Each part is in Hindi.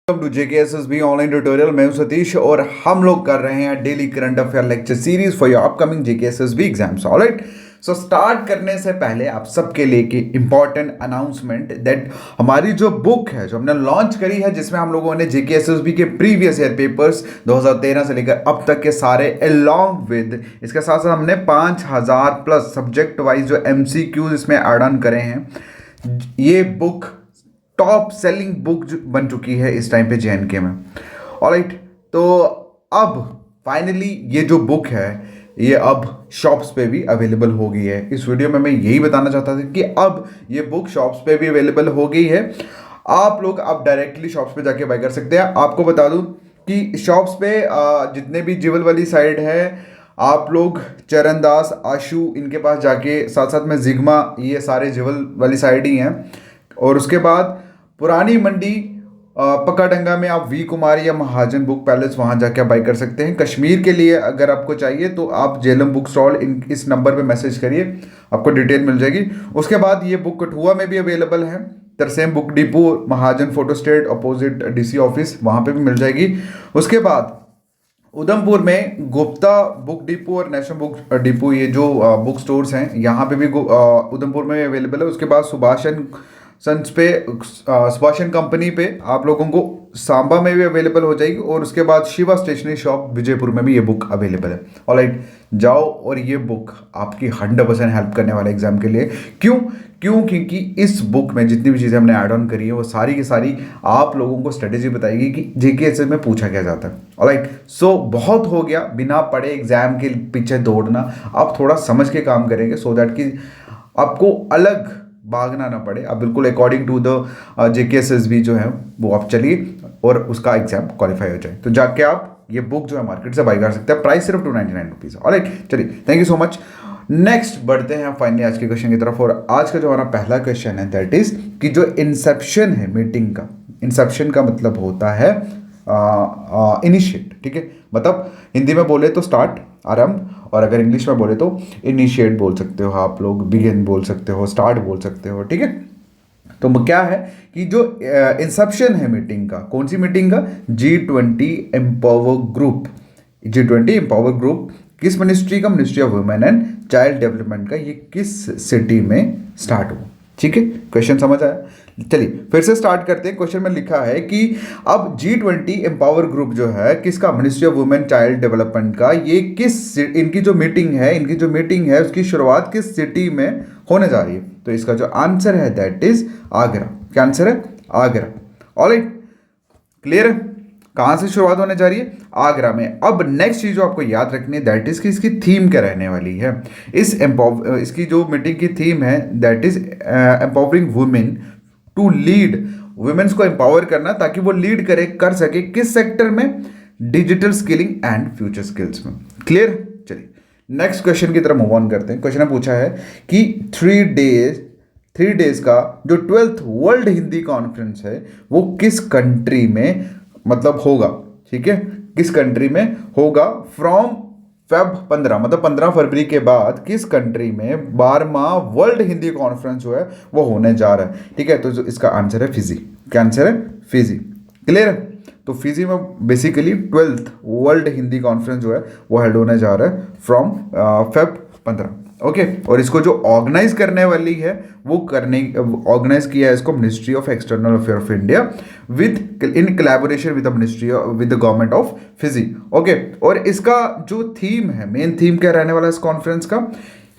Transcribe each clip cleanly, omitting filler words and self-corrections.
Welcome to JKSSB online tutorial. मैं हूं सतीश और हम लोग कर रहे हैं daily current affair lecture series for your upcoming JKSSB exams. Alright, so start करने से पहले आप सबके लिए कि इंपॉर्टेंट अनाउंसमेंट दैट हमारी जो बुक है जो हमने लॉन्च करी है, जिसमें हम लोगों ने जेकेएसएसबी के प्रीवियस ईयर पेपर्स 2013 से लेकर अब तक के सारे अलोंग विद इसके साथ साथ हमने 5000 प्लस सब्जेक्ट वाइज जो एमसीक्यूज इसमें ऐड ऑन करे हैं। ये बुक टॉप सेलिंग बुक बन चुकी है इस टाइम पे जेएनके में। ऑलराइट, तो अब फाइनली ये जो बुक है ये अब शॉप्स पे भी अवेलेबल हो गई है। इस वीडियो में मैं यही बताना चाहता था कि अब ये बुक शॉप्स पे भी अवेलेबल हो गई है। आप लोग अब डायरेक्टली शॉप्स पे जाके बाय कर सकते हैं। आपको बता दूं कि शॉप्स पे जितने भी जिवल वाली साइड है, आप लोग चरणदास, आशु, इनके पास जाके, साथ साथ में जिग्मा, ये सारे जिवल वाली साइड ही हैं। और उसके बाद पुरानी मंडी पकाडंगा में आप वी कुमारी या महाजन बुक पैलेस, वहाँ जाके आप बाई कर सकते हैं। कश्मीर के लिए अगर आपको चाहिए तो आप जेलम बुक स्टॉल इस नंबर पे मैसेज करिए, आपको डिटेल मिल जाएगी। उसके बाद ये बुक कठुआ में भी अवेलेबल है, Tarsem book depot, Mahajan photostat opposite DC office, वहाँ पे भी मिल जाएगी। उसके बाद उधमपुर में गुप्ता बुक डिपो और नेशनल बुक डिपो, ये जो बुक स्टोर्स हैं, यहाँ पे भी उधमपुर में अवेलेबल है। उसके बाद सुभाषन सन्स पे, सुभाषन कंपनी पे आप लोगों को सांबा में भी अवेलेबल हो जाएगी। और उसके बाद शिवा स्टेशनरी शॉप विजयपुर में भी ये बुक अवेलेबल है। ऑलराइट, जाओ और ये बुक आपकी 100% हेल्प करने वाले एग्जाम के लिए। क्योंकि इस बुक में जितनी भी चीज़ें हमने ऐड ऑन करी है वो सारी की सारी आप लोगों को स्ट्रेटेजी बताएगी कि जेकेएसएस में पूछा क्या जाता है। ऑलराइट, सो बहुत हो गया बिना पढ़े एग्जाम के पीछे दौड़ना। आप थोड़ा समझ के काम करेंगे सो दैट कि आपको अलग भागना ना पड़े। आप बिल्कुल अकॉर्डिंग टू द जेकेएसएसबी जो है वो आप चलिए और उसका एग्जाम क्वालिफाई हो जाए। तो जाके आप ये बुक जो है मार्केट से बाई कर सकते हैं। प्राइस सिर्फ 299 रुपीज़। ऑलराइट, चलिए, thank you so much. Next बढ़ते हैं फाइनली आज के क्वेश्चन की तरफ। और आज का जो हमारा पहला क्वेश्चन है दैट इज कि जो इंसेप्शन है मीटिंग का, इंसेप्शन का मतलब होता है इनिशिएट। ठीक है, मतलब हिंदी में बोले तो स्टार्ट, आरंभ, और अगर इंग्लिश में बोले तो इनिशिएट बोल सकते हो आप लोग, बिगिन बोल सकते हो, स्टार्ट बोल सकते हो। ठीक है, तो क्या है कि जो इंसेप्शन है मीटिंग का, कौन सी मीटिंग का, G20 empower group. G20 empower group किस मिनिस्ट्री का, ministry of women and child development का, ये किस सिटी में स्टार्ट हुआ। ठीक है, क्वेश्चन समझ आया। चलिए फिर से स्टार्ट करते हैं। क्वेश्चन में लिखा है कि अब G20 एम्पावर ग्रुप जो है किसका, ministry of women child development का, ये किस, इनकी जो मीटिंग है उसकी शुरुआत किस सिटी में होने जा रही है। तो इसका जो आंसर है दैट इज आगरा। क्या आंसर है, आगरा। ऑलराइट, क्लियर है, कहाँ से शुरुआत होने जा रही है, आगरा में। अब नेक्स्ट चीज जो आपको याद रखनी है दैट इज कि इसकी थीम क्या रहने वाली है। इसकी जो मीटिंग की थीम है that is empowering women to lead, womens को एम्पावर करना ताकि वो लीड कर सके किस सेक्टर में, digital skilling and future skills में। क्लियर, चलिए नेक्स्ट क्वेश्चन की तरफ मूव ऑन करते हैं। क्वेश्चन ने पूछा है कि 3 डेज का जो 12th वर्ल्ड हिंदी कॉन्फ्रेंस है वो किस कंट्री में मतलब होगा। ठीक है, किस कंट्री में होगा, फ्रॉम फेब 15, मतलब 15 फरवरी के बाद किस कंट्री में 12वां वर्ल्ड हिंदी कॉन्फ्रेंस जो है वो होने जा रहा है। ठीक है, तो इसका आंसर है फिजी। क्या आंसर है, फिजी। क्लियर है, तो फिजी में basically 12th world Hindi conference जो है वो हेल्ड होने जा रहा है फ्रॉम फेब 15। ओके, और इसको जो ऑर्गेनाइज करने वाली है वो ऑर्गेनाइज किया है इसको ministry of external affair of India with in collaboration with the ministry with the government of Fiji. Okay, और इसका जो थीम है, मेन थीम क्या रहने वाला है इस कॉन्फ्रेंस का,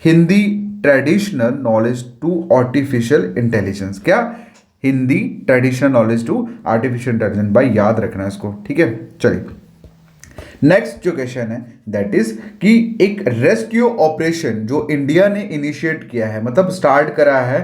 Hindi traditional knowledge to artificial intelligence. क्या, Hindi traditional knowledge to artificial intelligence. भाई याद रखना इसको। ठीक है, चलिए नेक्स्ट जो क्वेश्चन है दैट इज कि एक रेस्क्यू ऑपरेशन जो इंडिया ने इनिशिएट किया है, मतलब स्टार्ट करा है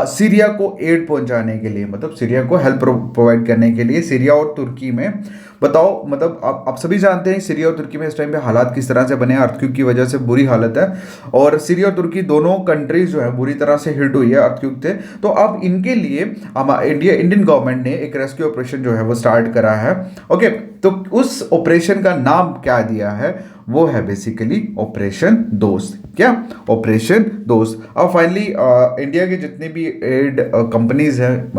सीरिया को एड पहुंचाने के लिए, मतलब सीरिया को हेल्प प्रोवाइड करने के लिए, सीरिया और तुर्की में बताओ, मतलब आप सभी जानते हैं सीरिया और तुर्की में इस टाइम पे हालात किस तरह से बने हैं, अर्थक्वेक की वजह से बुरी हालत है। और सीरिया और तुर्की दोनों कंट्रीज जो है बुरी तरह से हिट हुई है अर्थक्वेक से। तो अब इनके लिए हम इंडियन गवर्नमेंट ने एक रेस्क्यू ऑपरेशन जो है वो स्टार्ट करा है। ओके, तो उस ऑपरेशन का नाम क्या दिया है, वो है बेसिकली ऑपरेशन दोस्त। क्या? ऑपरेशन दोस्त। अब फाइनली इंडिया के जितने भी एड कंपनीज हैं,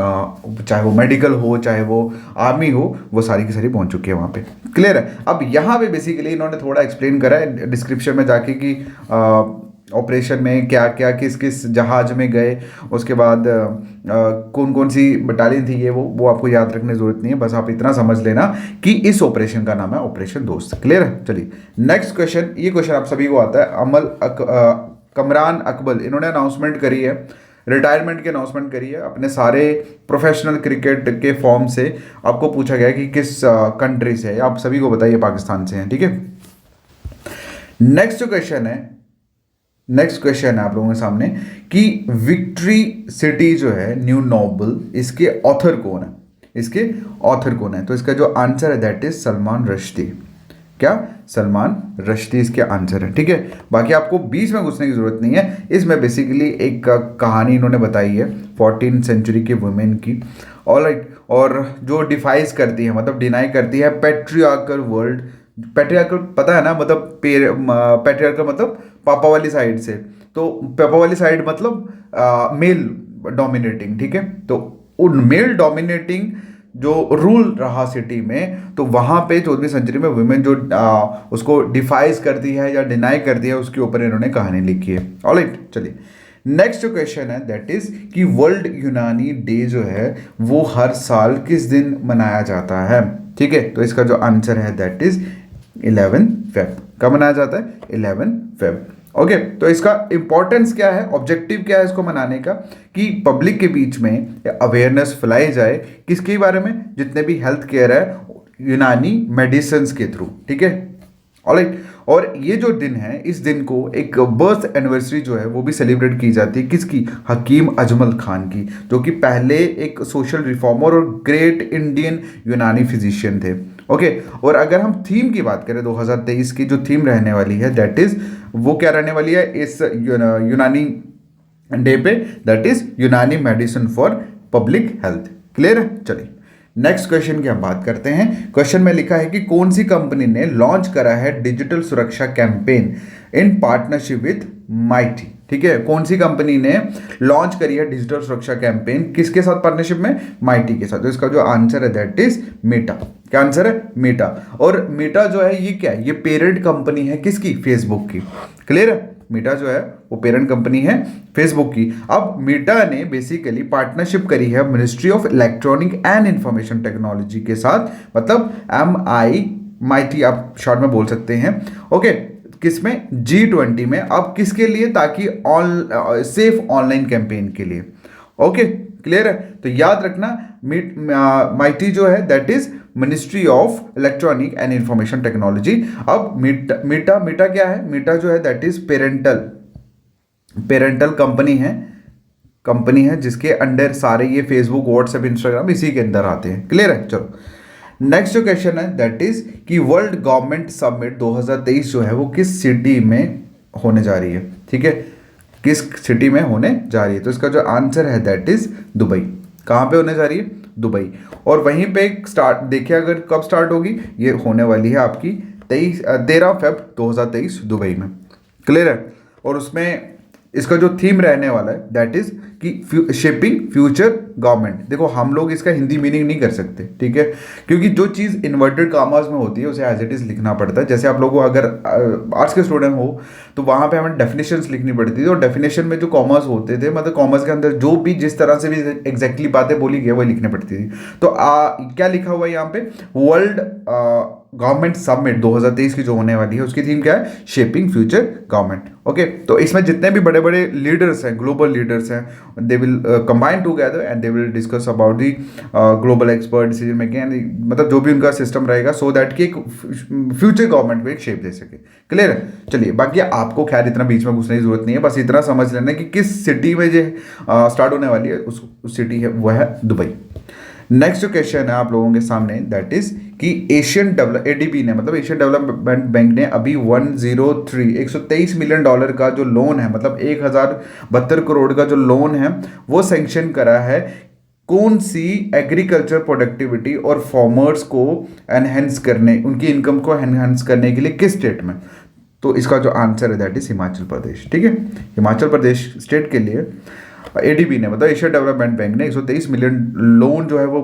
चाहे वो मेडिकल हो चाहे वो आर्मी हो, वो सारी की सारी पहुंच चुकी है वहां पे। क्लियर है? अब यहाँ पे बेसिकली इन्होंने थोड़ा एक्सप्लेन करा है डिस्क्रिप्शन में जाके कि ऑपरेशन में क्या क्या किस किस जहाज में गए, उसके बाद कौन कौन सी बटालियन थी, ये वो आपको याद रखने की जरूरत नहीं है, बस आप इतना समझ लेना कि इस ऑपरेशन का नाम है ऑपरेशन दोस्त। क्लियर है? चलिए नेक्स्ट क्वेश्चन। ये क्वेश्चन आप सभी को आता है। कमरान अकबल, इन्होंने अनाउंसमेंट करी है, रिटायरमेंट की अनाउंसमेंट करी है अपने सारे प्रोफेशनल क्रिकेट के फॉर्म से। आपको पूछा गया कि किस कंट्री से है, आप सभी को बताइए पाकिस्तान से हैं। ठीक है, नेक्स्ट क्वेश्चन है आप लोगों के सामने कि विक्ट्री सिटी जो है न्यू नोबल, इसके ऑथर कौन है? तो इसका जो आंसर है दैट इज सलमान रश्दी। क्या? सलमान रश्दी इसके आंसर है। ठीक है, बाकी आपको बीच में घुसने की जरूरत नहीं है। इसमें बेसिकली एक कहानी इन्होंने बताई है 14th सेंचुरी के वुमेन की। ऑलराइट, और जो डिफाइज करती है, मतलब डिनाई करती है पैट्रियार्कल वर्ल्ड। पैट्रियार्कल पता है ना, मतलब पैट्रियार्कल मतलब पापा वाली साइड से। तो पापा वाली साइड मतलब मेल डोमिनेटिंग। ठीक है, तो उन मेल डोमिनेटिंग जो रूल रहा सिटी में, तो वहां पे 14वीं सेंचुरी में वुमेन जो उसको डिफाइज करती है या डिनाई करती है, उसके ऊपर इन्होंने कहानी लिखी है। ऑलराइट, चलिए नेक्स्ट जो क्वेश्चन है दैट इज कि वर्ल्ड यूनानी डे जो है वो हर साल किस दिन मनाया जाता है? ठीक है, तो इसका जो आंसर है दैट इज 11 फेब। कब मनाया जाता है? 11 फेब। ओके, तो इसका इंपॉर्टेंस क्या है, ऑब्जेक्टिव क्या है इसको मनाने का, कि पब्लिक के बीच में अवेयरनेस फैलाई जाए किसके बारे में? जितने भी हेल्थ केयर है यूनानी मेडिसिन के थ्रू। ठीक है, ऑलराइट, और ये जो दिन है, इस दिन को एक बर्थ एनिवर्सरी जो है वो भी सेलिब्रेट की जाती है। किसकी? हकीम अजमल खान की, जो कि पहले एक सोशल रिफॉर्मर और ग्रेट इंडियन यूनानी फिजिशियन थे। ओके, और अगर हम थीम की बात करें 2023 की जो थीम रहने वाली है दैट इज, वो क्या रहने वाली है इस यूनानी डे पे? दैट इज यूनानी medicine for public health. Clear है? चलिए नेक्स्ट क्वेश्चन की हम बात करते हैं। क्वेश्चन में लिखा है कि कौन सी कंपनी ने लॉन्च करा है डिजिटल सुरक्षा campaign in partnership with mighty? ठीक है, कौन सी कंपनी ने लॉन्च करी है डिजिटल सुरक्षा कैंपेन, किसके साथ पार्टनरशिप में? माइटी के साथ। तो इसका जो आंसर है दैट इज मेटा। क्या आंसर है? मेटा। और मेटा जो है ये क्या है? ये पेरेंट कंपनी है किसकी? फेसबुक की। क्लियर है? मेटा जो है वो पेरेंट कंपनी है फेसबुक की। अब मेटा ने बेसिकली पार्टनरशिप करी है ministry of electronic and information technology के साथ, मतलब MIT आप शॉर्ट में बोल सकते हैं। ओके, किसमें? G20 में। अब किसके लिए? ताकि सेफ ऑनलाइन कैंपेन के लिए। ओके, क्लियर है? तो याद रखना माइटी जो है that is ministry of electronic and information technology. अब मीटा क्या है? मीटा जो है दैट इज पेरेंटल कंपनी है जिसके अंडर सारे ये फेसबुक, व्हाट्सएप, इंस्टाग्राम इसी के अंदर आते हैं। क्लियर है? चलो नेक्स्ट जो क्वेश्चन है दैट इज कि वर्ल्ड गवर्नमेंट समिट 2023 जो है वो किस सिटी में होने जा रही है? ठीक है, किस सिटी में होने जा रही है? तो इसका जो आंसर है दैट इज दुबई। कहाँ पे होने जा रही है? दुबई। और वहीं पे स्टार्ट देखिए, अगर कब स्टार्ट होगी, ये होने वाली है आपकी 13 फेब 2023 दुबई में। क्लियर है? और उसमें इसका जो थीम रहने वाला है दैट इज कि शेपिंग फ्यूचर गवर्नमेंट। देखो हम लोग इसका हिंदी मीनिंग नहीं कर सकते, ठीक है, क्योंकि जो चीज़ इन्वर्टेड कामास में होती है उसे एज इट इज़ लिखना पड़ता है। जैसे आप लोगों को अगर आर्ट्स के स्टूडेंट हो तो वहाँ पे हमें डेफिनेशंस लिखनी पड़ती थी, और डेफिनेशन में जो कॉमर्स होते थे, मतलब कॉमर्स के अंदर जो भी जिस तरह से भी एग्जैक्टली बातें बोली गई वही लिखनी पड़ती थी। तो क्या लिखा हुआ है यहाँ पे? वर्ल्ड गवर्नमेंट समिट 2023 की जो होने वाली है उसकी थीम क्या है? Shaping future government. ओके, तो इसमें जितने भी बड़े बड़े लीडर्स हैं, ग्लोबल लीडर्स हैं, they will combine together and they will discuss about the global expert decision making, मतलब जो भी उनका सिस्टम रहेगा सो दैट कि एक फ्यूचर गवर्नमेंट को एक शेप दे सके। क्लियर है? चलिए, बाकी आपको खैर इतना बीच में घुसने की जरूरत नहीं है, बस इतना समझ लेना कि किस सिटी में जो स्टार्ट होने वाली है उस सिटी है वो है दुबई। नेक्स्ट जो क्वेश्चन है आप लोगों के सामने दैट इज कि एडीबी ने मतलब एशियन डेवलपमेंट बैंक ने अभी 123 मिलियन डॉलर का जो लोन है, मतलब 1072 करोड़ का जो लोन है वो सैंक्शन करा है कौन सी एग्रीकल्चर प्रोडक्टिविटी और फार्मर्स को एनहेंस करने, उनकी इनकम को एनहेंस करने के लिए किस स्टेट में। तो इसका जो आंसर है दैट इज हिमाचल प्रदेश। ठीक है, हिमाचल प्रदेश स्टेट के लिए एडीबी ने मतलब एशिया डेवलपमेंट बैंक ने 123 मिलियन लोन जो है वो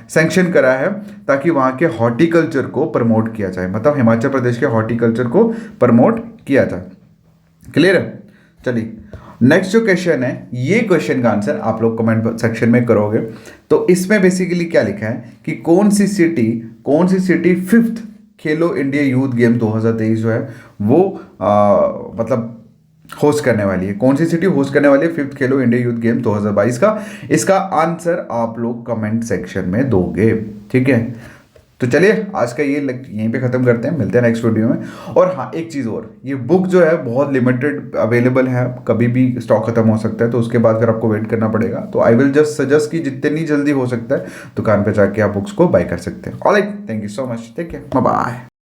सैंक्शन करा है ताकि वहाँ के हॉर्टिकल्चर को प्रमोट किया जाए, मतलब हिमाचल प्रदेश के हॉर्टिकल्चर को प्रमोट किया जाए। क्लियर है? चलिए नेक्स्ट जो क्वेश्चन है, ये क्वेश्चन का आंसर आप लोग कमेंट सेक्शन में करोगे। तो इसमें बेसिकली क्या लिखा है कि कौन सी सिटी फिफ्थ खेलो इंडिया यूथ गेम 2023 जो है वो मतलब होस्ट करने वाली है, कौन सी सिटी होस्ट करने वाली है फिफ्थ खेलो इंडिया यूथ गेम 2022 का। इसका आंसर आप लोग कमेंट सेक्शन में दोगे। ठीक है, तो चलिए आज का ये यहीं पे ख़त्म करते हैं, मिलते हैं नेक्स्ट वीडियो में। और हाँ एक चीज़ और, ये बुक जो है बहुत लिमिटेड अवेलेबल है, कभी भी स्टॉक खत्म हो सकता है, तो उसके बाद फिर आपको वेट करना पड़ेगा। तो आई विल जस्ट सजेस्ट कि जितनी जल्दी हो सकता है दुकान पे जाके आप बुक्स को बाय कर सकते हैं। Alright, thank you so much, take care, bye bye.